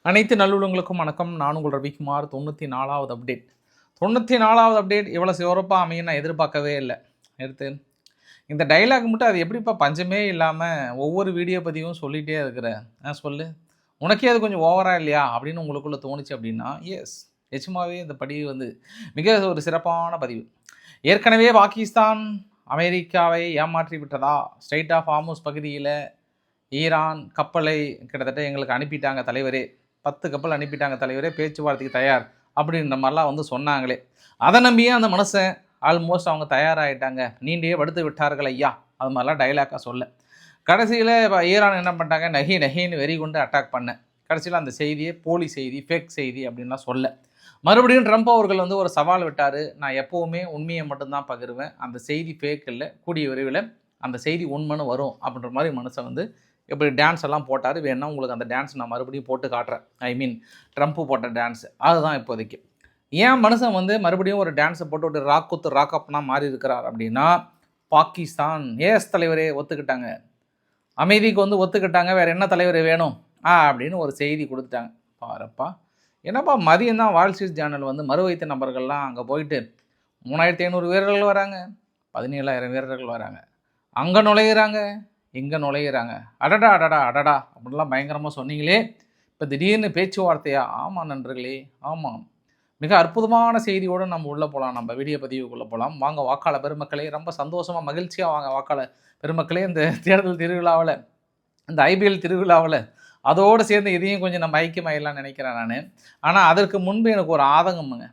அனைத்து நல்லுள்ளங்களுக்கும் வணக்கம். நான் உங்கள் ரவிக்குமார். 94வது அப்டேட். 94வது அப்டேட் இவ்வளோ சிறப்பாக அமையும் நான் எதிர்பார்க்கவே இல்லை. எடுத்து இந்த டைலாக் மட்டும் அது எப்படிப்பா பஞ்சமே இல்லாமல் ஒவ்வொரு வீடியோ பதிவும் சொல்லிகிட்டே இருக்கிற சொல்லு. உனக்கே அது கொஞ்சம் ஓவராக இல்லையா அப்படின்னு உங்களுக்குள்ளே தோணுச்சு அப்படின்னா எஸ், நிச்சயமாகவே இந்த பதிவு வந்து மிக ஒரு சிறப்பான பதிவு. ஏற்கனவே பாகிஸ்தான் அமெரிக்காவை ஏமாற்றி விட்டதா? ஸ்ட்ரைட் ஆஃப் ஹார்முஸ் பகுதியில் ஈரான் கப்பலை கிட்டத்தட்ட எங்களுக்கு அனுப்பிட்டாங்க தலைவரே, 10 கப்பல் அனுப்பிட்டாங்க தலைவரே, பேச்சுவார்த்தைக்கு தயார் அப்படின்ற மாதிரிலாம் வந்து சொன்னாங்களே. அதை நம்பியே அந்த மனுஷன் ஆல்மோஸ்ட் அவங்க தயாராகிட்டாங்க, நீண்டே படுத்து விட்டார்கள் ஐயா, அது மாதிரிலாம் டைலாக்காக சொல்ல. கடைசியில் இப்போ ஈரான் என்ன பண்ணிட்டாங்க, நகின்னு வெறி கொண்டு அட்டாக் பண்ண. கடைசியில் அந்த செய்தியை போலி செய்தி, ஃபேக் செய்தி அப்படின்லாம் சொல்ல. மறுபடியும் ட்ரம்ப் அவர்கள் வந்து ஒரு சவால் விட்டார், நான் எப்போவுமே உண்மையை மட்டும்தான் பகிர்வேன், அந்த செய்தி ஃபேக் இல்லை, கூடிய விரைவில் அந்த செய்தி உண்மைன்னு வரும் அப்படின்ற மாதிரி மனுஷன் வந்து இப்படி டான்ஸ் எல்லாம் போட்டார். வேணா உங்களுக்கு அந்த டான்ஸ் நான் மறுபடியும் போட்டு காட்டுறேன். ஐ மீன் ட்ரம்ப்பு போட்ட டான்ஸ் அதுதான் இப்போதைக்கு. ஏன் மனுஷன் வந்து மறுபடியும் ஒரு டான்ஸை போட்டு ஒரு ராக்கப்னா மாறி இருக்கிறார் அப்படின்னா, பாகிஸ்தான் ஏஎஸ் தலைவரே ஒத்துக்கிட்டாங்க, அமைதிக்கு வந்து ஒத்துக்கிட்டாங்க, வேறு என்ன தலைவர் வேணும் அப்படின்னு ஒரு செய்தி கொடுத்துட்டாங்க. பாருப்பா, என்னப்பா மதியம் தான் வால் ஸ்ட்ரீட் ஜேர்னல் வந்து மறுவைத்த நபர்கள்லாம் அங்கே போயிட்டு 3500 வீரர்கள் வராங்க, 17,000 வீரர்கள் வராங்க, அங்கே நுழையிறாங்க, இங்கே நுழையிறாங்க, அடடா அடடா அடடா அப்படின்லாம் பயங்கரமாக சொன்னீங்களே, இப்போ திடீர்னு பேச்சுவார்த்தையா? ஆமாம் நண்பர்களே, ஆமாம். மிக அற்புதமான செய்தியோடு நம்ம உள்ளே போகலாம், நம்ம வீடியோ பதிவுக்குள்ளே போகலாம். வாங்க வாக்காளர் பெருமக்களே, ரொம்ப சந்தோஷமாக மகிழ்ச்சியாக வாங்க வாக்காளர் பெருமக்களே. இந்த தேர்தல் திருவிழாவில், இந்த ஐபிஎல் திருவிழாவில் அதோடு சேர்ந்து இதையும் கொஞ்சம் நம்ம ஐக்கியமாயிடலாம்னு நினைக்கிறேன் நான். ஆனால் அதற்கு முன்பு எனக்கு ஒரு ஆதங்கமுங்க.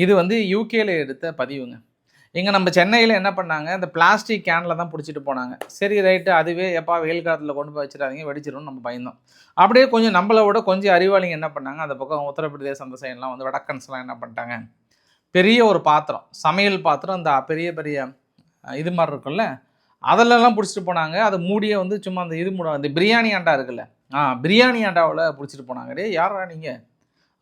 இது வந்து யூகேல எடுத்த பதிவுங்க. இங்கே நம்ம சென்னையில் என்ன பண்ணாங்க, இந்த பிளாஸ்டிக் கேனில் தான் பிடிச்சிட்டு போனாங்க. சரி ரைட்டு, அதுவே எப்பா வெயில் காலத்தில் கொண்டு போய் வச்சிடாதீங்க, வெடிச்சிடும்னு நம்ம பயந்தோம். அப்படியே கொஞ்சம் நம்மளை விட கொஞ்சம் அறிவாளிங்க என்ன பண்ணாங்க, அந்த பக்கம் உத்தரப்பிரதேசம் அந்த சைட்லாம் வந்து வடக்கன்ஸ்லாம் என்ன பண்ணிட்டாங்க, பெரிய ஒரு பாத்திரம், சமையல் பாத்திரம், இந்த பெரிய பெரிய இது மாதிரி இருக்குல்ல, அதிலெல்லாம் பிடிச்சிட்டு போனாங்க. அதை மூடியே வந்து சும்மா அந்த இது மூட, இந்த பிரியாணி ஆண்டா இருக்குல்ல, பிரியாணி ஆண்டாவில் பிடிச்சிட்டு போனாங்க. டே யாரா நீங்கள்,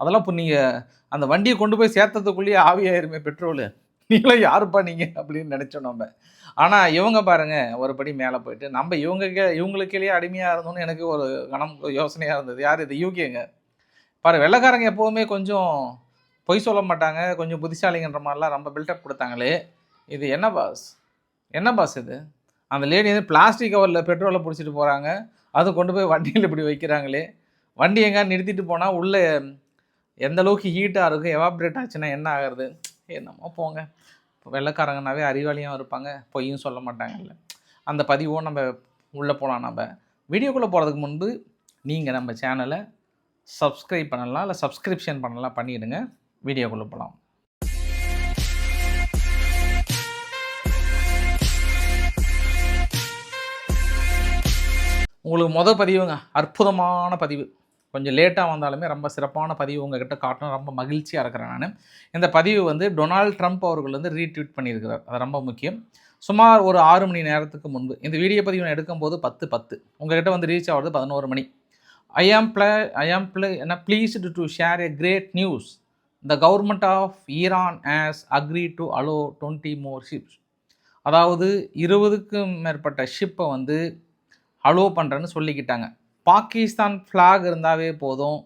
அதெல்லாம் இப்போ நீங்கள் அந்த வண்டியை கொண்டு போய் சேர்த்ததுக்குள்ளேயே ஆவியாயிருமே பெட்ரோலு, நீங்களும் யாருப்பா நீங்கள் அப்படின்னு நினச்சோம் நம்ம. ஆனால் இவங்க பாருங்கள் ஒரு படி மேலே போயிட்டு, நம்ம இவங்களுக்கே அடிமையாக இருந்தோம்னு எனக்கு ஒரு கணம் யோசனையாக இருந்தது. யார் இது? யூகேங்க. பாரு, வெள்ளைக்காரங்க எப்போவுமே கொஞ்சம் பொய் சொல்ல மாட்டாங்க, கொஞ்சம் புத்திசாலிங்கன்ற மாதிரிலாம் ரொம்ப பில்டப் கொடுத்தாங்களே, இது என்ன பாஸ், என்ன பாஸ் இது? அந்த லேடி வந்து பிளாஸ்டிக் கவரில் பெட்ரோலை பிடிச்சிட்டு போகிறாங்க, அது கொண்டு போய் வண்டியில் இப்படி வைக்கிறாங்களே. வண்டி எங்கே நிறுத்திட்டு போனால் உள்ளே எந்த அளவுக்கு ஹீட்டாக இருக்கும், எவாப்ரேட் ஆச்சுன்னா என்ன ஆகிறது? என்னமோ போங்க. இப்போ வெள்ளைக்காரங்கனாவே அறிவாளியாக இருப்பாங்க, பொய்யும் சொல்ல மாட்டாங்கல்ல. அந்த பதிவும் நம்ம உள்ளே போகலாம். நம்ம வீடியோக்குள்ளே போகிறதுக்கு முன்பு நீங்கள் நம்ம சேனலை சப்ஸ்கிரைப் பண்ணலாம், இல்லை சப்ஸ்கிரிப்ஷன் பண்ணலாம், பண்ணிவிடுங்க. வீடியோக்குள்ளே போகலாம். உங்களுக்கு பதிவுங்க, அற்புதமான பதிவு. கொஞ்சம் லேட்டாக வந்தாலுமே ரொம்ப சிறப்பான பதிவு உங்ககிட்ட காட்டணும், ரொம்ப மகிழ்ச்சியாக இருக்கிறேன் நான். இந்த பதிவு வந்து டொனால்ட் ட்ரம்ப் அவர்கள் வந்து ரீட்வீட் பண்ணியிருக்கிறார், அது ரொம்ப முக்கியம். சுமார் ஒரு 6 மணி நேரத்துக்கு முன்பு இந்த வீடியோ பதிவு நான் எடுக்கும்போது 10:10 உங்கள்கிட்ட வந்து ரீச் ஆகிறது 11 மணி. I am pleased to share a great news. The government of Iran has agree to allow 20 more ships. அதாவது 20க்கும் மேற்பட்ட ஷிப்பை வந்து அலோ பண்ணுறேன்னு சொல்லிக்கிட்டாங்க. பாகிஸ்தான் ஃப்ளாக் இருந்தாவே போதும்,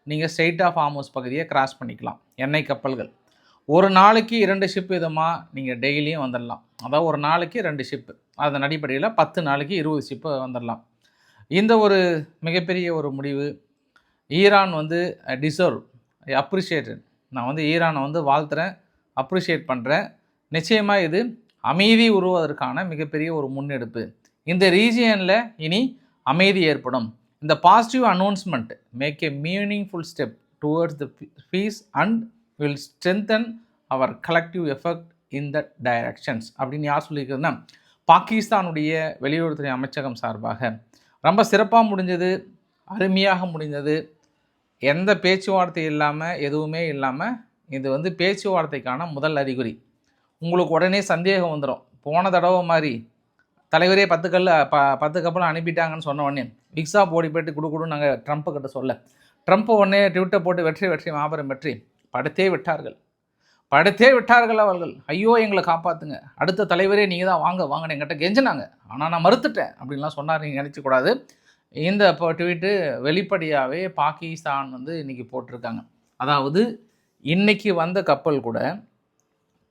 நீங்கள் ஸ்ட்ரைட் ஆஃப் ஹார்முஸ் பகுதியை கிராஸ் பண்ணிக்கலாம். எண்ணெய் கப்பல்கள் ஒரு நாளைக்கு 2 ஷிப் விதமாக நீங்கள் டெய்லியும் வந்துடலாம். அதாவது ஒரு நாளைக்கு 2 ஷிப்பு, அதன் அடிப்படையில் 10 நாளைக்கு 20 ஷிப்பு வந்துடலாம். இந்த ஒரு மிகப்பெரிய ஒரு முடிவு ஈரான் வந்து டிசர்வ், அப்ரிஷியேட்டட். நான் வந்து ஈரானை வந்து வாழ்த்துறேன், அப்ரிஷியேட் பண்ணுறேன். நிச்சயமாக இது அமைதி உருவதற்கான மிகப்பெரிய ஒரு முன்னெடுப்பு. இந்த ரீஜியனில் இனி அமைதி ஏற்படும். இந்த positive announcement make a meaningful step towards the peace and will strengthen our collective effect in the directions அப்படின்னு யார் சொல்லியிருக்கிறதுனா, பாகிஸ்தானுடைய வெளியுறவுத்துறை அமைச்சகம் சார்பாக ரொம்ப சிறப்பாக முடிஞ்சது, அருமையாக முடிந்தது. எந்த பேச்சுவார்த்தை இல்லாமல், எதுவுமே இல்லாமல், இது வந்து பேச்சுவார்த்தைக்கான முதல் அறிகுறி. உங்களுக்கு உடனே சந்தேகம் வந்துடும். போன தடவை மாதிரி தலைவரே 10 கப்பல் அனுப்பிட்டாங்கன்னு சொன்ன உடனே விக்ஸா ஓடி போய்ட்டு கொடுக்கணும் நாங்கள் ட்ரம்ப்பு கிட்ட சொல்ல, ட்ரம்ப்பு உடனே ட்விட்டர் போட்டு வெற்றி மாபெரும் வெற்றி, படுத்தே விட்டார்கள் அவர்கள். ஐயோ எங்களை காப்பாற்றுங்க, அடுத்த தலைவரே நீங்கள் தான், வாங்கன்னு என்கிட்ட கெஞ்சினாங்க, ஆனால் நான் மறுத்துட்டேன் அப்படின்லாம் சொன்னார். நீங்கள் நினச்சக்கூடாது. இந்த இப்போ ட்வீட்டு வெளிப்படையாகவே பாகிஸ்தான் வந்து இன்றைக்கி போட்டிருக்காங்க. அதாவது இன்றைக்கி வந்த கப்பல் கூட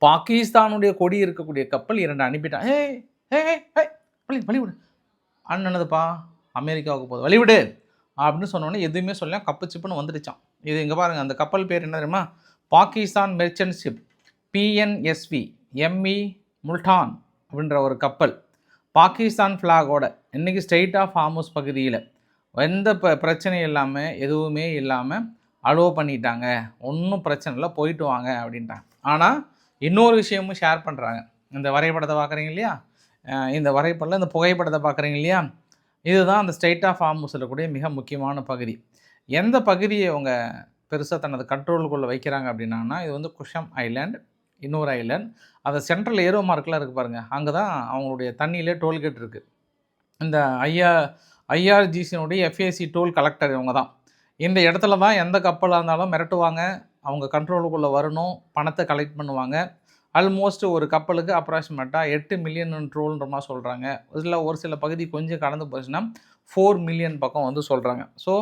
பாகிஸ்தானுடைய கொடி இருக்கக்கூடிய கப்பல் 2 அனுப்பிட்டான். ஏய் ஏய் ஏய் வழிவிடு அண்ணனதுப்பா அமெரிக்காவுக்கு போகுது வழிவிடு அப்படின்னு சொன்னோன்னே எதுவுமே சொல்ல கப்பு சிப்புன்னு வந்துடுச்சான். இது இங்கே பாருங்கள், அந்த கப்பல் பேர் என்ன தெரியுமா? Pakistan merchant ship PNSV ME Multan அப்படின்ற ஒரு கப்பல் பாகிஸ்தான் ஃப்ளாகோட இன்றைக்கி ஸ்ட்ரெயிட் ஆஃப் ஹார்முஸ் பகுதியில் எந்த பிரச்சனை இல்லாமல் எதுவுமே இல்லாமல் அலோவ் பண்ணிட்டாங்க, ஒன்றும் பிரச்சனை இல்லை, போயிட்டு வாங்க அப்படின்ட்டாங்க. ஆனால் இன்னொரு விஷயமும் ஷேர் பண்ணுறாங்க. இந்த வரைபடத்தை பார்க்குறீங்க இல்லையா, இந்த வரைபடத்தில் இந்த புகைப்படத்தை பார்க்குறீங்க இல்லையா, இதுதான் அந்த ஸ்ட்ரெயிட் ஆஃப் ஹார்முஸ் இருக்கக்கூடிய மிக முக்கியமான பகுதி. எந்த பகுதியை அவங்க பெருசாக தனது கண்ட்ரோலுக்குள்ளே வைக்கிறாங்க அப்படின்னா, இது வந்து குஷம் ஐலாண்ட், இன்னொரு ஐலாண்ட், அந்த சென்ட்ரல் ஏரோ மார்க்கெலாம் இருக்குது பாருங்கள், அங்கே தான் அவங்களுடைய தண்ணியிலே டோல்கேட் இருக்குது. இந்த IRGCனுடைய FAC டோல் கலெக்டர் இவங்க தான். இந்த இடத்துல தான் எந்த கப்பலாக இருந்தாலும் மிரட்டுவாங்க, அவங்க கண்ட்ரோலுக்குள்ளே வரணும், பணத்தை கலெக்ட் பண்ணுவாங்க. ஆல்மோஸ்ட் ஒரு கப்பலுக்கு அப்ராக்சிமேட்டாக 8 மில்லியன் ட்ரோல்ன்ற மாதிரி சொல்கிறாங்க. இதில் ஒரு சில பகுதி கொஞ்சம் கடந்து போச்சுன்னா 4 மில்லியன் பக்கம் வந்து சொல்கிறாங்க. ஸோ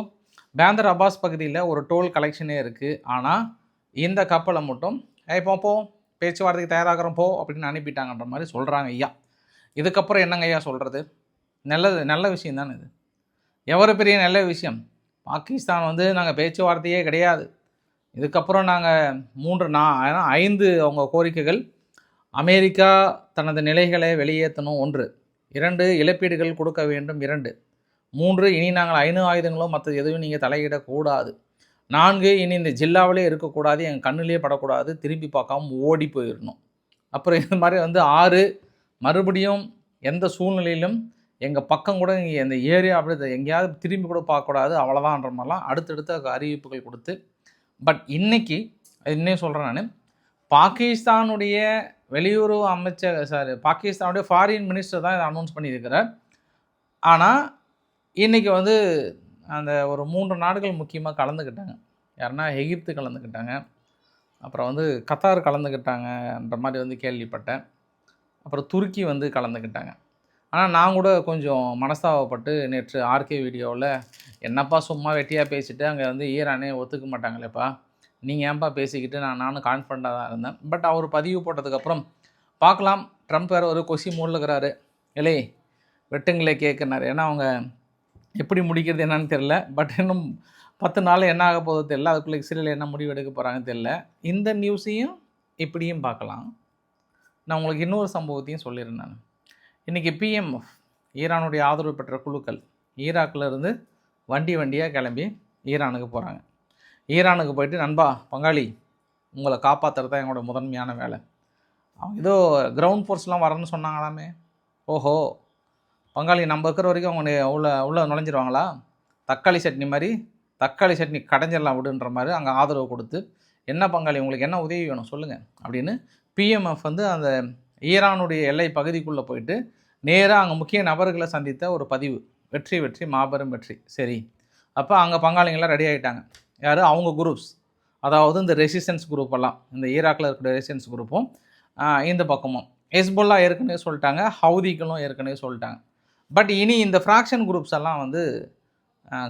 பேந்தர் அப்பாஸ் பகுதியில் ஒரு டோல் கலெக்ஷனே இருக்குது. ஆனால் இந்த கப்பலை மட்டும் போ பேச்சுவார்த்தைக்கு தயாராகிறோம் போ அப்படின்னு அனுப்பிட்டாங்கன்ற மாதிரி சொல்கிறாங்க ஐயா. இதுக்கப்புறம் என்னங்க ஐயா சொல்கிறது? நல்ல விஷயம் தானே இது. எவ்வளோ பெரிய நல்ல விஷயம். பாகிஸ்தான் வந்து நாங்கள் பேச்சுவார்த்தையே கிடையாது, இதுக்கப்புறம் நாங்கள் 5 அவங்க கோரிக்கைகள். அமெரிக்கா தனது நிலைகளை வெளியேற்றணும் 1, 2 இழப்பீடுகள் கொடுக்க வேண்டும் 2, 3 இனி நாங்கள் அணு ஆயுதங்களோ மற்ற எதுவும் நீங்கள் தலையிடக்கூடாது, 4 இனி இந்த ஜில்லாவிலே இருக்கக்கூடாது, எங்கள் கண்ணிலே படக்கூடாது, திரும்பி பார்க்காம ஓடி போயிடணும். அப்புறம் இது மாதிரி வந்து 6 மறுபடியும் எந்த சூழ்நிலையிலும் எங்கள் பக்கம் கூட நீங்கள் இந்த ஏரியா அப்படி எங்கேயாவது திரும்பி கூட பார்க்கக்கூடாது, அவ்வளோதான்ற மாதிரிலாம் அடுத்தடுத்த அறிவிப்புகள் கொடுத்து. பட் இன்றைக்கி இன்னும் சொல்கிறேன் நான், பாகிஸ்தானுடைய வெளியுறவு அமைச்சர் பாகிஸ்தானுடைய ஃபாரின் மினிஸ்டர் தான் இதை அனௌன்ஸ் பண்ணியிருக்கிறார். ஆனால் இன்றைக்கி வந்து அந்த ஒரு 3 நாடுகள் முக்கியமாக கலந்துக்கிட்டாங்க. யாருன்னா எகிப்து கலந்துக்கிட்டாங்க, அப்புறம் வந்து கத்தார் கலந்துக்கிட்டாங்கன்ற மாதிரி வந்து கேள்விப்பட்டேன், அப்புறம் துருக்கி வந்து கலந்துக்கிட்டாங்க. ஆனால் நான் கூட கொஞ்சம் மனஸ்தாபப்பட்டு நேற்று RK வீடியோவில், என்னப்பா சும்மா வெட்டியாக பேசிவிட்டு அங்கே வந்து ஈரானே ஒத்துக்க மாட்டாங்களேப்பா, நீங்கள் ஏன்பா பேசிக்கிட்டு நானும் கான்ஃபிடண்ட்டாக தான் இருந்தேன். பட் அவர் பதிவு போட்டதுக்கப்புறம் பார்க்கலாம், ட்ரம்ப் வேறு ஒரு கொசி மூடில் இருக்கிறாரு, இல்லை வெட்டுங்களே கேட்குறாரு. ஏன்னா அவங்க எப்படி முடிக்கிறது என்னன்னு தெரில. பட் இன்னும் 10 நாள் என்ன ஆக போதோ தெரில, அதுக்குள்ளே இஸ்ரேல் என்ன முடிவு எடுக்க போகிறாங்கன்னு தெரில. இந்த நியூஸையும் இப்படியும் பார்க்கலாம். நான் உங்களுக்கு இன்னொரு சம்பவத்தையும் சொல்லிடுறேன். நான் இன்றைக்கி PMF ஈரானுடைய ஆதரவு பெற்ற குழுக்கள் ஈராக்கில் இருந்து வண்டியாக கிளம்பி ஈரானுக்கு போகிறாங்க. ஈரானுக்கு போயிட்டு, நண்பா பங்காளி உங்களை காப்பாற்றுறது தான் எங்களோட முதன்மையான வேலை. அவங்க ஏதோ கிரவுண்ட் ஃபோர்ஸ்லாம் வரணும்னு சொன்னாங்களாமே. ஓஹோ பங்காளி, நம்ம இருக்கிற வரைக்கும் அவங்க உள்ளே நுழைஞ்சிருவாங்களா? தக்காளி சட்னி மாதிரி, தக்காளி சட்னி கடைஞ்சிடலாம் விடுன்ற மாதிரி அங்கே ஆதரவு கொடுத்து, என்ன பங்காளி உங்களுக்கு என்ன உதவி வேணும் சொல்லுங்கள் அப்படின்னு PMF வந்து அந்த ஈரானுடைய எல்லை பகுதிக்குள்ளே போயிட்டு நேராக அங்கே முக்கிய நபர்களை சந்தித்த ஒரு பதிவு. வெற்றி மாபெரும் வெற்றி. சரி, அப்போ அங்கே பங்காளிங்களாம் ரெடி ஆகிட்டாங்க. யார்? அவங்க குரூப்ஸ், அதாவது இந்த ரெசிஸ்டன்ஸ் குரூப் எல்லாம், இந்த ஈராக்கில் இருக்கிற ரெசிஸ்டன்ஸ் குரூப்பும் இந்த பக்கமும் ஹெஸ்புல்லா ஏற்கனவே சொல்லிட்டாங்க, ஹவுதிகளும் ஏற்கனவே சொல்லிட்டாங்க. பட் இனி இந்த ஃப்ராக்ஷன் குரூப்ஸ் எல்லாம் வந்து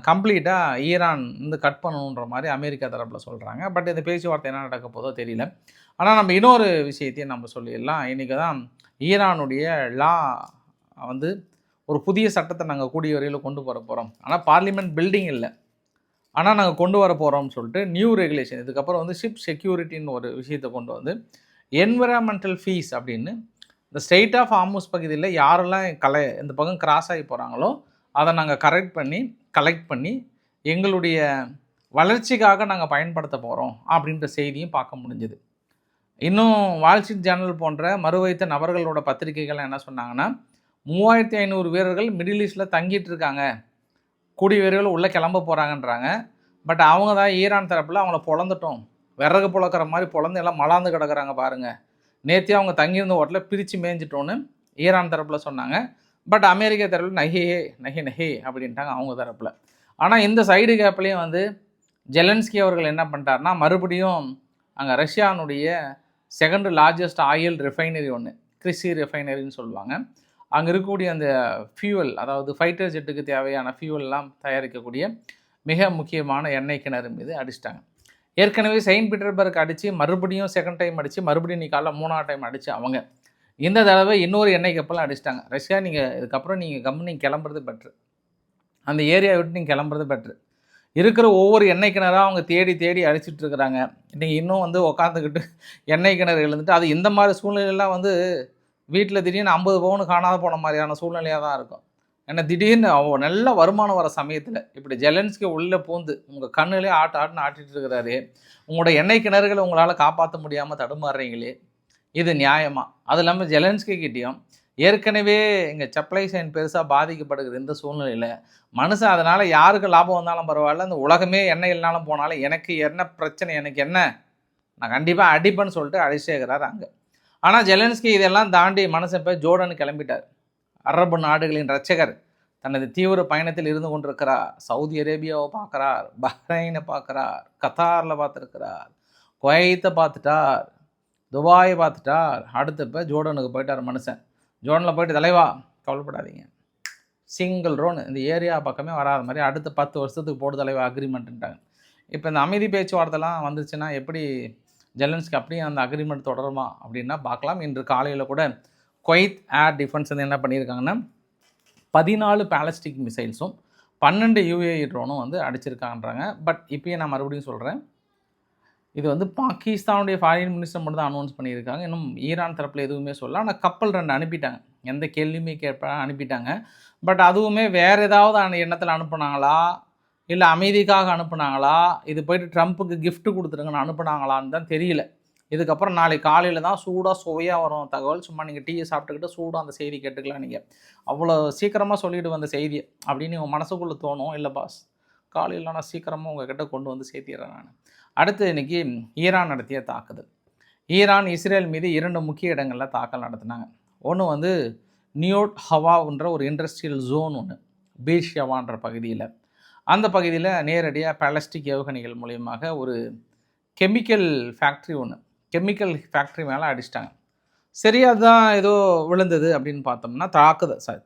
கம்ப்ளீட்டாக ஈரான் வந்து கட் பண்ணணுன்ற மாதிரி அமெரிக்கா தரப்பில் சொல்கிறாங்க. பட் இந்த பேச்சுவார்த்தை என்ன நடக்க போதோ தெரியல. ஆனால் நம்ம இன்னொரு விஷயத்தையும் நம்ம சொல்லிடலாம். இன்றைக்கி தான் ஈரானுடைய லா வந்து ஒரு புதிய சட்டத்தை நாங்கள் கூடிய வரையில் கொண்டு வர போகிறோம். ஆனால் பார்லிமெண்ட் பில்டிங் இல்லை, ஆனால் நாங்கள் கொண்டு வர போகிறோம்னு சொல்லிட்டு நியூ ரெகுலேஷன். இதுக்கப்புறம் வந்து ஷிப் செக்யூரிட்டின்னு ஒரு விஷயத்தை கொண்டு வந்து என்விரான்மெண்டல் ஃபீஸ் அப்படின்னு இந்த ஸ்ட்ரெயிட் ஆஃப் ஹார்முஸ் பகுதியில் யாரெல்லாம் இந்த பக்கம் கிராஸ் ஆகி போகிறாங்களோ அதை நாங்கள் கலெக்ட் பண்ணி எங்களுடைய வளர்ச்சிக்காக நாங்கள் பயன்படுத்த போகிறோம் அப்படின்ற செய்தியும் பார்க்க முடிஞ்சுது. இன்னும் வால் ஸ்ட்ரீட் ஜேர்னல் போன்ற மறுவைத்த நபர்களோட பத்திரிகைகள் என்ன சொன்னாங்கன்னா, 3500 வீரர்கள் மிடில் ஈஸ்டில் தங்கிட்டு இருக்காங்க, கூடிய வீரர்கள் உள்ளே கிளம்ப போகிறாங்கன்றாங்க. பட் அவங்க தான் ஈரான் தரப்பில் அவங்கள பொழந்துட்டோம், விறகு புழக்கிற மாதிரி பொழந்து எல்லாம் மலாந்து கிடக்குறாங்க பாருங்கள், நேற்றே அவங்க தங்கியிருந்த ஹோட்டலில் பிரித்து மேய்ஞ்சிட்டோன்னு ஈரான் தரப்பில் சொன்னாங்க. பட் அமெரிக்கா தரப்பில் நஹி அப்படின்ட்டாங்க அவங்க தரப்பில். ஆனால் இந்த சைடு கேப்லேயும் வந்து ஜெலன்ஸ்கி அவர்கள் என்ன பண்ணிட்டாருன்னா, மறுபடியும் அங்கே ரஷ்யானுடைய 2nd லார்ஜஸ்ட் ஆயில் ரிஃபைனரி ஒன்று, கிறிஸி ரிஃபைனரின்னு சொல்லுவாங்க, அங்கே இருக்கக்கூடிய அந்த ஃபியூவல், அதாவது ஃபைட்டர் ஜெட்டுக்கு தேவையான ஃபியூவல்லாம் தயாரிக்கக்கூடிய மிக முக்கியமான எண்ணெய் கிணறு மீது அடிச்சிட்டாங்க. ஏற்கனவே செயின்ட் பீட்டர்பர்க் அடித்து மறுபடியும் செகண்ட் டைம் அடித்து மறுபடியும் நீ காலைல 3ஆவது டைம் அடித்து அவங்க இந்த தடவை இன்னொரு எண்ணெய் கப்பலாம் அடிச்சிட்டாங்க. ரஷ்யா, நீங்கள் இதுக்கப்புறம் நீங்கள் கம்பெனி கிளம்புறது பெட்ரு, அந்த ஏரியா விட்டு நீங்கள் கிளம்புறது பெட்ரு. இருக்கிற ஒவ்வொரு எண்ணெய் கிணறாக அவங்க தேடி தேடி அடிச்சிட்டு இருக்கிறாங்க. நீங்கள் இன்னும் வந்து உக்காந்துக்கிட்டு எண்ணெய் கிணறு எழுந்துட்டு அது இந்த மாதிரி சூழ்நிலையெல்லாம் வந்து வீட்டில் திடீர்னு 50 பவுன் காணாத போன மாதிரியான சூழ்நிலையாக தான் இருக்கும். ஏன்னா திடீர்னு நல்ல வருமானம் வர சமயத்தில் இப்படி ஜெலன்ஸ்கி உள்ளே பூந்து உங்கள் கண்ணுலேயே ஆட்டுன்னு ஆட்டிகிட்டு இருக்கிறாரு. உங்களோட எண்ணெய் கிணறுகளை உங்களால் காப்பாற்ற முடியாமல் தடுமாறுறீங்களே, இது நியாயமா? அது இல்லாமல் ஜெலன்ஸ்கி கிட்டேயும் ஏற்கனவே இங்கே சப்ளை செயின் பெருசாக பாதிக்கப்படுகிற இந்த சூழ்நிலையில் மனுஷன் அதனால் யாருக்கு லாபம் வந்தாலும் பரவாயில்ல, அந்த உலகமே எண்ணெய் இல்லைனாலும் போனாலும் எனக்கு என்ன பிரச்சனை, எனக்கு என்ன, நான் கண்டிப்பாக அடிப்பேன்னு சொல்லிட்டு அடிச்சேக்கிறார் அங்கே. ஆனால் ஜெலன்ஸ்கி இதெல்லாம் தாண்டி மனுஷன் போய் ஜோர்டன் கிளம்பிட்டார். அரபு நாடுகளின் இரட்சகர் தனது தீவிர பயணத்தில் இருந்து கொண்டிருக்கிறார். சவுதி அரேபியாவை பார்க்குறார், பஹ்ரைனை பார்க்குறார், கத்தாரில் பார்த்துருக்கிறார், குவைத்தை பார்த்துட்டார், துபாயை பார்த்துட்டார். அடுத்து இப்போ ஜோர்டனுக்கு போயிட்டார் மனுஷன். ஜோர்டனில் போயிட்டு, தலைவா கவலைப்படாதீங்க, சிங்கிள் ரோன் இந்த ஏரியா பக்கமே வராத மாதிரி அடுத்த 10 வருஷத்துக்கு போட்டு தலைவா அக்ரிமெண்ட்டுட்டாங்க. இப்போ இந்த அமைதி பேச்சுவார்த்தைலாம் வந்துச்சுன்னா எப்படி ஜெலன்ஸ்கி அப்படியே அந்த அக்ரிமெண்ட் தொடருமா அப்படின்னா பார்க்கலாம். இன்று காலையில் கூட குவைத் ஏர் டிஃபென்ஸ் வந்து என்ன பண்ணியிருக்காங்கன்னா 14 பேலஸ்டிக் மிசைல்ஸும் 12 UAE ட்ரோனும் வந்து அடிச்சிருக்காங்கன்றாங்க. பட் இப்போயே நான் மறுபடியும் சொல்கிறேன், இது வந்து பாகிஸ்தானுடைய ஃபாரின் மினிஸ்டர் மட்டும் தான் அனௌன்ஸ் பண்ணியிருக்காங்க. இன்னும் ஈரான் தரப்பில் எதுவுமே சொல்லலாம். ஆனால் கப்பல் 2 அனுப்பிட்டாங்க, எந்த கேள்வியுமே அனுப்பிட்டாங்க. பட் அதுவுமே வேறு ஏதாவது எண்ணத்தில் அனுப்புனாங்களா, இல்லை அமைதிக்காக அனுப்புனாங்களா, இது போய்ட்டு ட்ரம்ப்புக்கு கிஃப்ட் கொடுத்துருங்கன்னு அனுப்புனாங்களான்னு தான் தெரியல. இதுக்கப்புறம் நாளைக்கு காலையில் தான் சூடாக சுவையாக வரும் தகவல். சும்மா நீங்கள் டீயை சாப்பிட்டுக்கிட்டு சூடாக அந்த செய்தி கேட்டுக்கலாம். நீங்கள் அவ்வளோ சீக்கிரமாக சொல்லிவிட்டு வந்த செய்தியை அப்படின்னு உங்கள் மனசுக்குள்ளே தோணும். இல்லை பாஸ், காலையில் நான் சீக்கிரமாக உங்கள்கிட்ட கொண்டு வந்து சேர்த்திடுறேன் நான். அடுத்து இன்றைக்கி ஈரான் நடத்திய தாக்குதல். ஈரான் இஸ்ரேல் மீது 2 முக்கிய இடங்களில் தாக்கல் நடத்தினாங்க. ஒன்று வந்து நியோட் ஹவான்ற ஒரு இண்டஸ்ட்ரியல் ஜோன் ஒன்று, பீர்ஷவான்ற பகுதியில். அந்த பகுதியில் நேரடியாக பாலஸ்டிக் ஏவுகணைகள் மூலியமாக ஒரு கெமிக்கல் ஃபேக்ட்ரி மேலே அடிச்சிட்டாங்க. சரி, அதுதான் ஏதோ விழுந்தது அப்படின்னு பார்த்தோம்னா,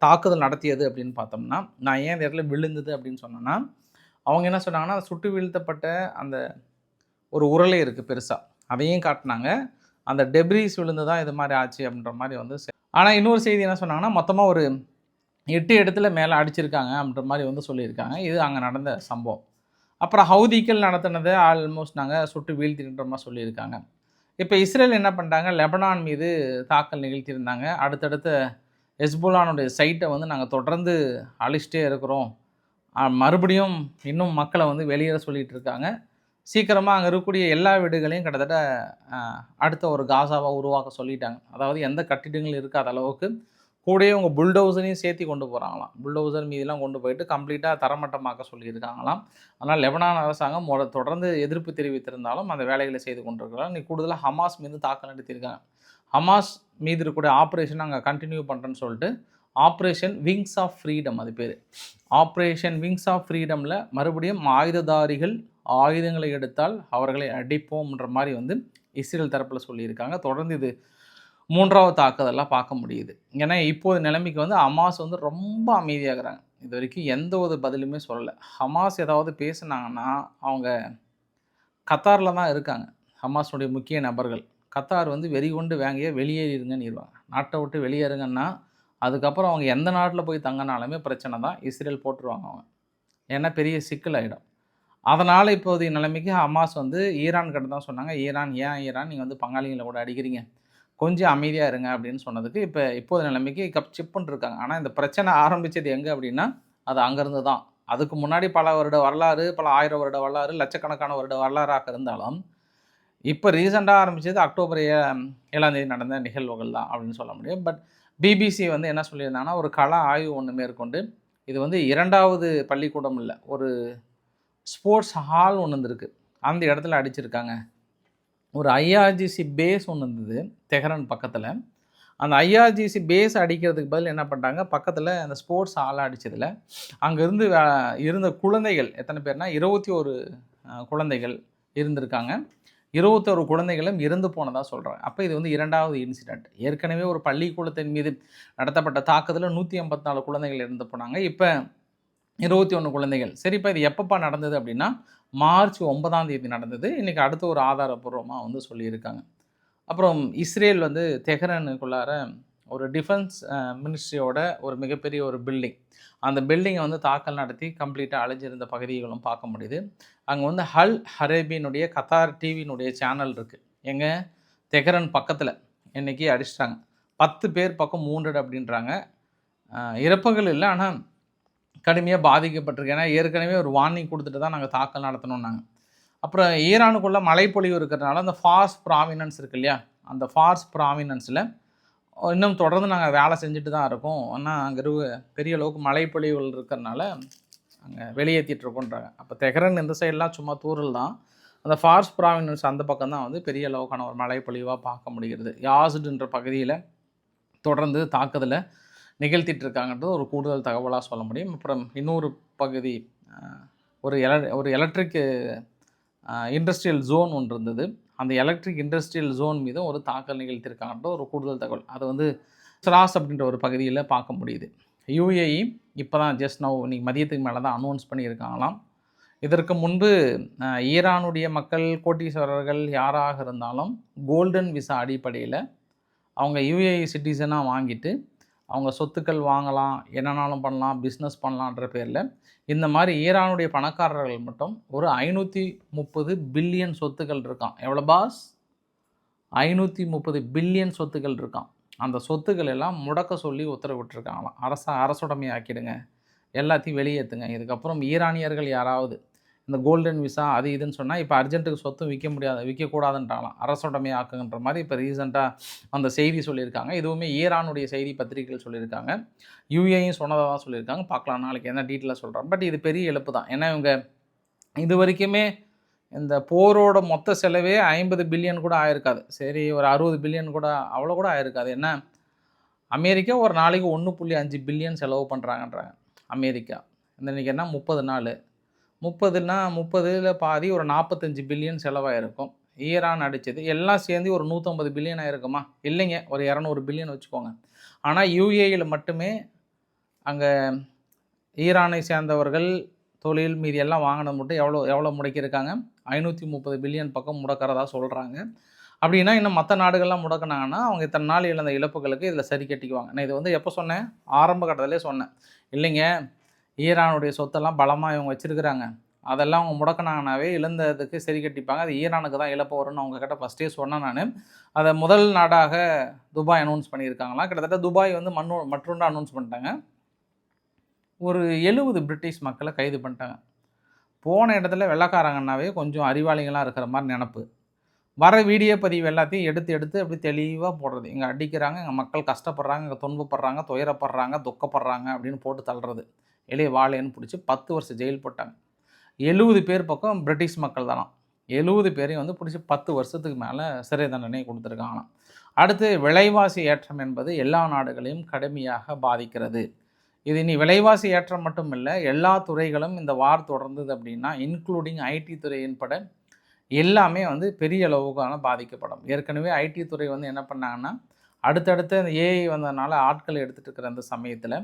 தாக்குதல் நடத்தியது அப்படின்னு பார்த்தோம்னா, நான் ஏன் இந்த இடத்துல விழுந்தது அப்படின்னு சொன்னேன்னா, அவங்க என்ன சொன்னாங்கன்னா, சுட்டு வீழ்த்தப்பட்ட அந்த ஒரு உருளை இருக்குது பெருசாக, அதையும் காட்டினாங்க. அந்த டெப்ரீஸ் விழுந்து தான் இது மாதிரி ஆச்சு அப்படின்ற மாதிரி வந்து. ஆனால் இன்னொரு செய்தி என்ன சொன்னாங்கன்னா, மொத்தமாக ஒரு 8 இடத்துல மேலே அடிச்சிருக்காங்க அப்படின்ற மாதிரி வந்து சொல்லியிருக்காங்க. இது அங்கே நடந்த சம்பவம். அப்புறம் ஹவுதிகள் நடத்தினதை ஆல்மோஸ்ட் நாங்கள் சுட்டு வீழ்த்தின்ற மாதிரி சொல்லியிருக்காங்க. இப்போ இஸ்ரேல் என்ன பண்ணிட்டாங்க, லெபனான் மீது தாக்கல் நிகழ்த்தியிருந்தாங்க. அடுத்தடுத்த ஹெஸ்புல்லானுடைய சைட்டை வந்து நாங்கள் தொடர்ந்து அழிச்சிட்டே இருக்கிறோம், மறுபடியும் இன்னும் மக்களை வந்து வெளியேற சொல்லிகிட்டு இருக்காங்க. சீக்கிரமாக அங்கே இருக்கக்கூடிய எல்லா வீடுகளையும் கிட்டத்தட்ட அடுத்த ஒரு காசாவாக உருவாக்க சொல்லிட்டாங்க. அதாவது எந்த கட்டிடங்களும் இருக்காத அளவுக்கு கூடயே உங்கள் புல்டோசரையும் சேர்த்து கொண்டு போகிறாங்களாம். புல்டோசர் மீதெல்லாம் கொண்டு போயிட்டு கம்ப்ளீட்டாக தரமட்டமாக்க சொல்லியிருக்காங்களாம். ஆனால் லெபனான் அரசாங்கம் தொடர்ந்து எதிர்ப்பு தெரிவித்திருந்தாலும் அந்த வேலைகளை செய்து கொண்டிருக்கிறாங்க. நீ கூடுதலாக ஹமாஸ் மீது தாக்கல் நடத்தியிருக்காங்க. ஹமாஸ் மீது இருக்கக்கூடிய ஆப்ரேஷன் அங்கே கண்டினியூ பண்ணுறேன்னு சொல்லிட்டு ஆப்ரேஷன் விங்ஸ் ஆஃப் ஃப்ரீடம், அது பேர் ஆப்ரேஷன் விங்ஸ் ஆஃப் ஃப்ரீடமில் மறுபடியும் ஆயுததாரிகள் ஆயுதங்களை எடுத்தால் அவர்களை அடிப்போம்ன்ற மாதிரி வந்து இஸ்ரேல் தரப்பில் சொல்லியிருக்காங்க. தொடர்ந்து இது 3வது தாக்குதலாக பார்க்க முடியுது. ஏன்னா இப்போது நிலைமைக்கு வந்து ஹமாஸ் வந்து ரொம்ப அமைதியாகிறாங்க. இது வரைக்கும் எந்த ஒரு பதிலுமே சொல்லலை. ஹமாஸ் ஏதாவது பேசுனாங்கன்னா அவங்க கத்தாரில் தான் இருக்காங்க. ஹமாஸுடைய முக்கிய நபர்கள் கத்தார் வந்து வெறி கொண்டு வாங்கிய வெளியேறிடுங்கன்னு இருவாங்க. நாட்டை விட்டு வெளியேறுங்கன்னா அதுக்கப்புறம் அவங்க எந்த நாட்டில் போய் தங்கினாலுமே பிரச்சனை தான், இஸ்ரேல் போட்டுருவாங்க அவங்க. ஏன்னா பெரிய சிக்கல் ஆகிடும். அதனால் இப்போதைய நிலைமைக்கு ஹமாஸ் வந்து ஈரான் கிட்ட தான் சொன்னாங்க, ஈரான் நீங்கள் வந்து பங்காளிகளை கூட அடிக்கிறீங்க, கொஞ்சம் அமைதியாக இருங்க அப்படின்னு சொன்னதுக்கு இப்போது நிலைமைக்கு சிப்புன்னு இருக்காங்க. ஆனால் இந்த பிரச்சனை ஆரம்பித்தது எங்கே அப்படின்னா அது அங்கேருந்து தான். அதுக்கு முன்னாடி பல வருட வரலாறு, பல 1000 வருட வரலாறு, லட்சக்கணக்கான வருட வரலாறாக இருந்தாலும் இப்போ ரீசெண்டாக ஆரம்பித்தது அக்டோபர் 7ஆம் தேதி நடந்த நிகழ்வுகள் தான் அப்படின்னு சொல்ல முடியும். பட் பிபிசி வந்து என்ன சொல்லியிருந்தாங்கன்னா, ஒரு கள ஆய்வு ஒன்று மேற்கொண்டு இது வந்து 2வது பள்ளிக்கூடம் இல்லை, ஒரு ஸ்போர்ட்ஸ் ஹால் ஒன்று இருந்திருக்கு, அந்த இடத்துல அடிச்சிருக்காங்க. ஒரு IRGC பேஸ் ஒன்று இருந்தது தெஹ்ரான் பக்கத்தில். அந்த IRGC பேஸ் அடிக்கிறதுக்கு பதில் என்ன பண்ணிட்டாங்க, பக்கத்தில் அந்த ஸ்போர்ட்ஸ் ஹாலை அடித்ததில் அங்கேருந்து இருந்த குழந்தைகள் எத்தனை பேர்னா 21 குழந்தைகள் இருந்திருக்காங்க. 21 குழந்தைகளும் இறந்து போனதாக சொல்கிறாங்க. அப்போ இது வந்து 2வது இன்சிடென்ட். ஏற்கனவே ஒரு பள்ளிக்கூடத்தின் மீது நடத்தப்பட்ட தாக்குதலில் 184 குழந்தைகள் இறந்து போனாங்க. இப்போ 21 குழந்தைகள். சரி, இப்போ இது எப்பப்பா நடந்தது அப்படின்னா மார்ச் 9ஆம் தேதி நடந்தது. இன்றைக்கி அடுத்து ஒரு ஆதாரப்பூர்வமாக வந்து சொல்லியிருக்காங்க. அப்புறம் இஸ்ரேல் வந்து தெஹ்ரானுக்குள்ளார ஒரு டிஃபென்ஸ் மினிஸ்ட்ரியோட ஒரு மிகப்பெரிய ஒரு பில்டிங், அந்த பில்டிங்கை வந்து தாக்கல் நடத்தி கம்ப்ளீட்டாக அழிஞ்சிருந்த பகுதிகளும் பார்க்க முடியுது. அங்கே வந்து அல் அரேபியினுடைய கத்தார் டிவியினுடைய சேனல் இருக்குது. எங்கே தெஹ்ரான் பக்கத்தில் இன்றைக்கி அடிச்சிட்டாங்க. 10 பேர் பக்கம் மூண்டட் அப்படின்றாங்க. இறப்புகள் இல்லை, ஆனால் கடுமையாக பாதிக்கப்பட்டிருக்கு. ஏன்னா ஏற்கனவே ஒரு வார்னிங் கொடுத்துட்டு தான் நாங்கள் தாக்கல் நடத்தணும்னாங்க. அப்புறம் ஈரானுக்குள்ளே மழைப்பொழிவு இருக்கிறதுனால அந்த ஃபார்ஸ் ப்ராமினன்ஸ் இருக்கு இல்லையா, அந்த ஃபார்ஸ் ப்ராமினன்ஸில் இன்னும் தொடர்ந்து நாங்கள் வேலை செஞ்சுட்டு தான் இருக்கோம். ஆனால் அங்கே பெரிய அளவுக்கு மழைப்பொழிவுகள் இருக்கிறதுனால அங்கே வெளியேற்றிட்டுருக்கோன்றாங்க. அப்போ தெஹ்ரான் இந்த சைடெலாம் சும்மா தூரல் தான். அந்த ஃபார்ஸ் ப்ராமினன்ஸ் அந்த பக்கம் தான் வந்து பெரிய அளவுக்கான ஒரு மழைப்பொழிவாக பார்க்க முடிகிறது. யாசுடுன்ற பகுதியில் தொடர்ந்து தாக்குதலை நிகழ்த்திட்டு இருக்காங்கன்றது ஒரு கூடுதல் தகவலாக சொல்ல முடியும். அப்புறம் இன்னொரு பகுதி ஒரு எலக்ட்ரிக் இண்டஸ்ட்ரியல் ஜோன் ஒன்று இருந்தது. அந்த எலக்ட்ரிக் இண்டஸ்ட்ரியல் ஜோன் மீது ஒரு தாக்கல் நிகழ்த்தியிருக்காங்கன்ற ஒரு கூடுதல் தகவல். அது வந்து ஸ்ராஸ் அப்படின்ற ஒரு பகுதியில் பார்க்க முடியுது. யுஏஇ இப்போ தான் ஜஸ்ட் நவ் இன்னைக்கு மதியத்துக்கு மேலே தான் அனௌன்ஸ் பண்ணியிருக்காங்களாம். இதற்கு முன்பு ஈரானுடைய மக்கள் கோட்டீஸ்வரர்கள் யாராக இருந்தாலும் கோல்டன் விசா அடிப்படையில் அவங்க யுஏஇ சிட்டிசனாக வாங்கிட்டு அவங்க சொத்துக்கள் வாங்கலாம், என்னன்னாலும் பண்ணலாம், பிஸ்னஸ் பண்ணலான்ற பேரில் இந்த மாதிரி ஈரானுடைய பணக்காரர்கள் மட்டும் ஒரு 530 பில்லியன் சொத்துக்கள் இருக்கான். எவ்வளோ பாஸ்? 530 பில்லியன் சொத்துக்கள் இருக்கான். அந்த சொத்துக்கள் எல்லாம் முடக்க சொல்லி உத்தரவிட்டிருக்காங்களாம். அரசுடைமை ஆக்கிடுங்க, எல்லாத்தையும் வெளியேற்றுங்க. இதுக்கப்புறம் ஈரானியர்கள் யாராவது இந்த கோல்டன் விசா அது இதுன்னு சொன்னால் இப்போ அர்ஜென்ட்டுக்கு சொத்தும் விற்கக்கூடாதுன்றாங்களாம். அரசுடைமை ஆக்குன்ற மாதிரி இப்போ ரீசெண்டாக அந்த செய்தி சொல்லியிருக்காங்க. இதுவுமே ஈரானுடைய செய்தி பத்திரிகைகள் சொல்லியிருக்காங்க. யுஏயும் சொன்னதாக தான் சொல்லியிருக்காங்க. பார்க்கலாம் நாளைக்கு என்ன டீட்டெயிலாக சொல்கிறாங்க. பட் இது பெரிய இழப்பு தான். ஏன்னா இவங்க இது வரைக்குமே இந்த போரோட மொத்த செலவே 50 பில்லியன் கூட ஆயிருக்காது. சரி, ஒரு 60 பில்லியன் கூட அவ்வளோ கூட ஆயிருக்காது. ஏன்னா அமெரிக்கா ஒரு நாளைக்கு 1.5 பில்லியன் செலவு பண்ணுறாங்கன்றாங்க. அமெரிக்கா இன்றைக்கி என்ன 30 நாள், 30னா 30ல் பாதி ஒரு 45 பில்லியன் செலவாயிருக்கும். ஈரான் அடித்தது எல்லாம் சேர்ந்து ஒரு 150 பில்லியன் ஆயிருக்குமா? இல்லைங்க, ஒரு 200 பில்லியன் வச்சுக்கோங்க. ஆனால் யுஏயில் மட்டுமே அங்கே ஈரானை சேர்ந்தவர்கள் தொழில் மீதி எல்லாம் வாங்கினது மட்டும் எவ்வளோ முடக்கியிருக்காங்க? 530 பில்லியன் பக்கம் முடக்கிறதா சொல்கிறாங்க. அப்படின்னா இன்னும் மற்ற நாடுகள்லாம் முடக்கினாங்கன்னா அவங்க இத்தனை நாள் இழந்த இழப்புகளுக்கு இதில் சரி கட்டிக்குவாங்க. நான் இது வந்து எப்போ சொன்னேன்? ஆரம்ப கட்டத்திலே சொன்னேன். இல்லைங்க, ஈரானுடைய சொத்தெல்லாம் பலமாக இவங்க வச்சுருக்கிறாங்க, அதெல்லாம் அவங்க முடக்கினாங்கனாவே இழந்ததுக்கு சரி கட்டிப்பாங்க. அது ஈரானுக்கு தான் இழப்பு வரும்னு அவங்கக்கிட்ட ஃபஸ்ட்டே சொன்னேன் நான். அதை முதல் நாடாக துபாய் அனௌன்ஸ் பண்ணியிருக்காங்களாம். கிட்டத்தட்ட துபாய் வந்து மற்றொன்று அனௌன்ஸ் பண்ணிட்டாங்க. ஒரு 70 பிரிட்டிஷ் மக்களை கைது பண்ணிட்டாங்க. போன இடத்துல வெள்ளைக்காரங்கன்னாவே கொஞ்சம் அறிவாளிகளாக இருக்கிற மாதிரி நினப்பு. வர வீடியோ பதிவு எல்லாத்தையும் எடுத்து அப்படி தெளிவாக போடுறது. இங்கே அடிக்கிறாங்க, இங்கே மக்கள் கஷ்டப்படுறாங்க, இங்கே துன்பப்படுறாங்க, துயரப்படுறாங்க, துக்கப்படுறாங்க அப்படின்னு போட்டு தள்ளுறது. எளிய வாழைன்னு பிடிச்சி 10 வருஷம் ஜெயில் போட்டாங்க. 70 பேர் பக்கம் பிரிட்டிஷ் மக்கள் தானாம். 70 பேரையும் வந்து பிடிச்சி 10 வருஷத்துக்கு மேலே சிறை தண்டனை கொடுத்துருக்காங்களாம். அடுத்து விலைவாசி ஏற்றம் என்பது எல்லா நாடுகளையும் கடுமையாக பாதிக்கிறது. இது இனி விலைவாசி ஏற்றம் மட்டும் இல்லை, எல்லா துறைகளும் இந்த வார் தொடர்ந்தது அப்படின்னா இன்க்ளூடிங் ஐடி துறையின்பட எல்லாமே வந்து பெரிய அளவுக்கான பாதிக்கப்படும். ஏற்கனவே ஐடி துறை வந்து என்ன பண்ணாங்கன்னா அடுத்தடுத்து அந்த ஏஐ வந்ததுனால ஆட்கள் எடுத்துகிட்டு இருக்கிற அந்த சமயத்தில்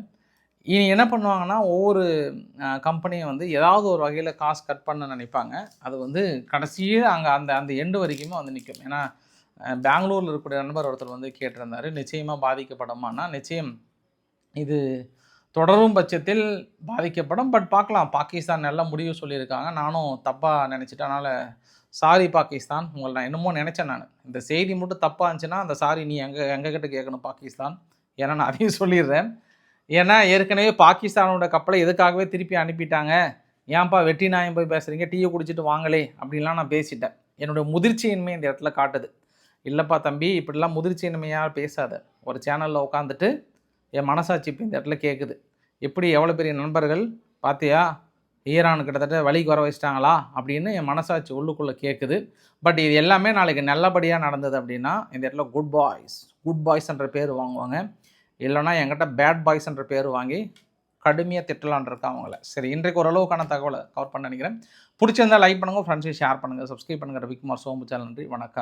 இனி என்ன பண்ணுவாங்கன்னா ஒவ்வொரு கம்பெனியும் வந்து ஏதாவது ஒரு வகையில் காசு கட் பண்ண நினைப்பாங்க. அது வந்து கடைசியே அங்கே அந்த எண்டு வரைக்குமே வந்து நிற்கும். ஏன்னா பெங்களூரில் இருக்கக்கூடிய நண்பர் ஒருத்தர் வந்து கேட்டிருந்தார், நிச்சயமாக பாதிக்கப்படுமானா நிச்சயம் இது தொடரும் பட்சத்தில் பாதிக்கப்படும். பட் பார்க்கலாம், பாகிஸ்தான் நல்ல முடிவு சொல்லியிருக்காங்க. நானும் தப்பாக நினச்சிட்டேன், அதனால் சாரி பாகிஸ்தான், உங்களை நான் என்னமோ நினச்சேன். நான் இந்த செய்தி மட்டும் தப்பாக இருந்துச்சுன்னா அந்த சாரி நீ எங்ககிட்ட கேட்கணும் பாகிஸ்தான். ஏன்னா நான் அதையும் சொல்லிடுறேன். ஏன்னா ஏற்கனவே பாகிஸ்தானோட கப்பலை எதுக்காகவே திருப்பி அனுப்பிட்டாங்க, ஏன்ப்பா வெட்டி நாயம் போய் பேசுகிறீங்க, டீயை குடிச்சிட்டு வாங்களே அப்படின்லாம் நான் பேசிட்டேன். என்னுடைய முதிர்ச்சியின்மை இந்த இடத்துல காட்டுது. இல்லைப்பா தம்பி, இப்படிலாம் முதிர்ச்சியின்மையாக பேசாத. ஒரு சேனலில் உட்காந்துட்டு என் மனசாட்சி இப்போ இந்த இடத்துல கேட்குது. எப்படி எவ்வளோ பெரிய நண்பர்கள் பார்த்தியா, ஈரான் கிட்டத்தட்ட வழிக்கு வர வச்சிட்டாங்களா அப்படின்னு என் மனசாட்சி உள்ளுக்குள்ளே கேட்குது. பட் இது எல்லாமே நாளைக்கு நல்லபடியாக நடந்தது அப்படின்னா இந்த இடத்துல குட் பாய்ஸ்ன்ற பேர் வாங்குவாங்க. இல்லைனா என்கிட்ட பேட் பாய்ஸ்ன்ற பேர் வாங்கி கடுமையாக திட்டலான் இருக்கா அவங்கள. சரி, இன்றைக்கு ஓரளவுக்கான தகவலை கவர் பண்ண நினைக்கிறேன். பிடிச்சிருந்தா லைக் பண்ணுங்கள், ஃப்ரெண்ட்ஸையும் ஷேர் பண்ணுங்கள், சப்ஸ்கிரைப் பண்ணுங்கள். ரவிக்குமார் சோமு சேனல். நன்றி, வணக்கம்.